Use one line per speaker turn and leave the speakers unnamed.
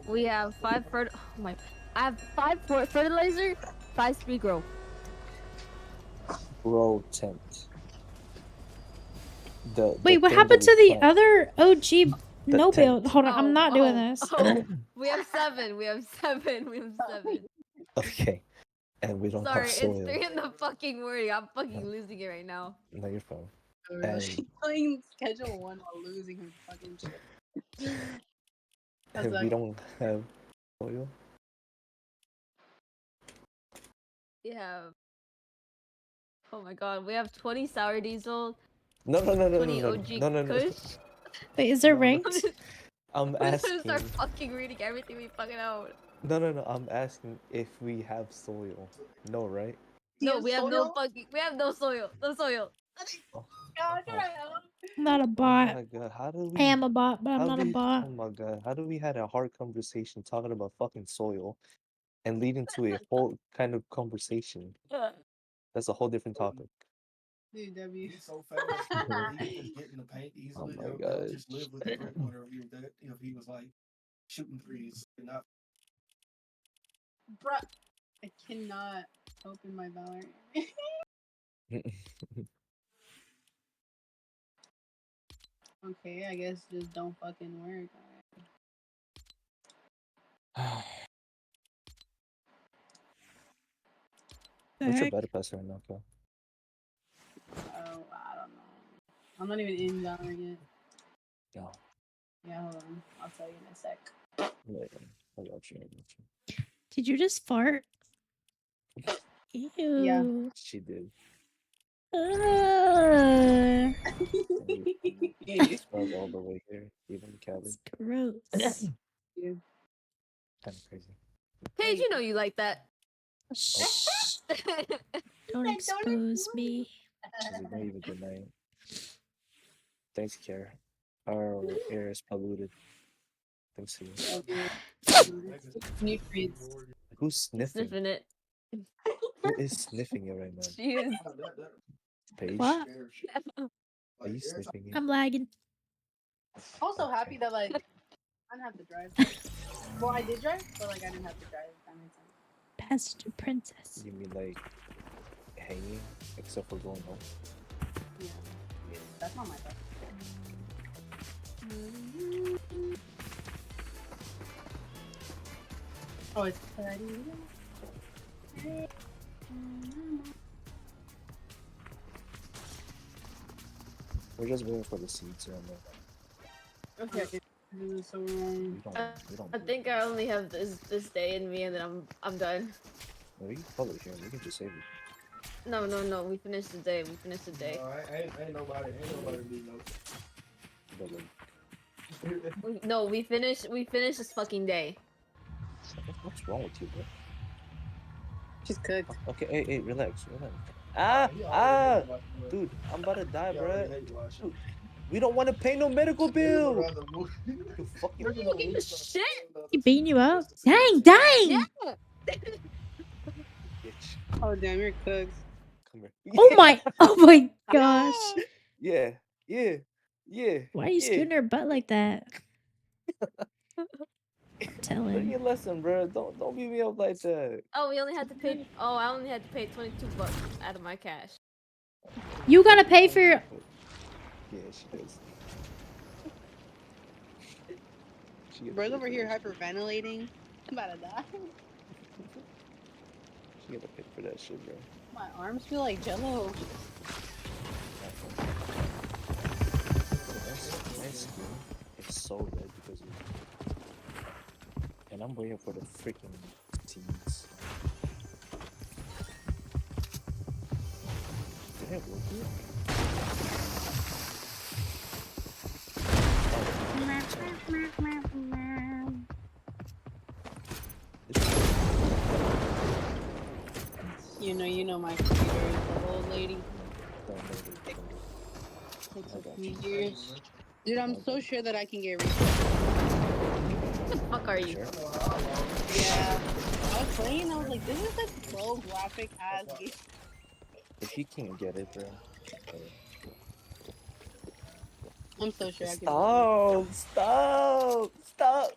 We have 5 fert. Oh my! I have 5 fertilizer, 5 speed grow.
Grow tent.
Wait, what happened to the other OG no build? Hold on, I'm not doing this.
We have 7. We have 7. We have 7.
Okay, and we don't
Sorry,
have soil.
it's 3 in the fucking morning. I'm fucking losing it right now.
No, you're fine.
She's playing schedule 1 while losing her fucking shit.
And we don't have soil.
We have. Oh my god, we have 20 sour diesel.
No,
20 OG
no.
Kush.
Wait, is there ranked?
I'm
We're just
asking.
gonna start fucking reading everything we fucking out.
No. I'm asking if we have soil. No, right?
No, we have no fucking. We have no soil. No soil.
Oh,
I'm not a
oh
bot.
my god, how do
I
we?
am a bot, but I'm
How
not a
do we?
bot.
Oh my god, how do we had a hard conversation talking about fucking soil, and leading to a whole kind of conversation? That's a whole different topic.
Dude, W.
He's so famous. He was getting the paint easily.
Oh my
They'll
god.
just live with the whenever if he was like shooting threes and not.
Bruh, I cannot open my Valorant. Okay, I guess just don't fucking work.
What's your better pass right now, Kel?
Oh, I don't know. I'm not even in Valorant yet.
No.
Yeah, hold on. I'll tell you in a sec.
I got you.
Did you just fart? Ew.
Yeah.
She did.
It's
Smells all the way here, even Kelly.
gross.
Yeah.
Kind of crazy.
Paige, you know you like that.
Shh. Don't expose me.
She's not even denying. Thanks, Kara. Our air is polluted. Thanks to you.
Nutrients.
Who's sniffing?
Sniffing it.
Who is sniffing it right now?
She is.
Paige?
What?
Are you sniffing it?
I'm lagging.
Also happy that like I didn't have to drive. Well, I did drive, but like I didn't have to drive. If that makes sense.
Passenger princess.
You mean like hanging, except for going home?
Yeah. That's not my fault. Oh, it's pretty.
We're just waiting for the seeds right now.
Okay. So
We don't
I think I only have this day in me, and then I'm done.
No, we can publish here. We can just save it.
No. We finished the day. We finished the day.
Ain't nobody do no.
But like,
We finished this fucking day.
what's wrong with you, bro?
she's cooked.
Okay, hey, relax. Dude, I'm about to die, bro. Dude, we don't want to pay no medical bill. You fucking
Shit.
He beating you up? Dang!
Yeah.
bitch.
Oh damn, you're cooked.
Come here.
Oh my gosh.
Yeah.
Why are you scooting her butt like that?
Learn
Telling.
your lesson, bro. Don't beat me up like that.
Oh, we only had to pay. Oh, I only had to pay $22 out of my cash.
You gotta pay for your.
Yeah, she does.
Bro's over here hyperventilating. I'm about to die.
She gotta pay for that shit, bro.
My arms feel like jello.
My skin is so red because of it. And I'm waiting for the freaking teens. Did I work here?
You know my computer is the old lady. Takes a few years. Dude, I'm so sure that I can get reset.
What the fuck are you?
Sure.
Yeah. I was playing, I was like, this is a low graphic ass game.
If you can't get it, bro.
I'm so sure I can.
Stop!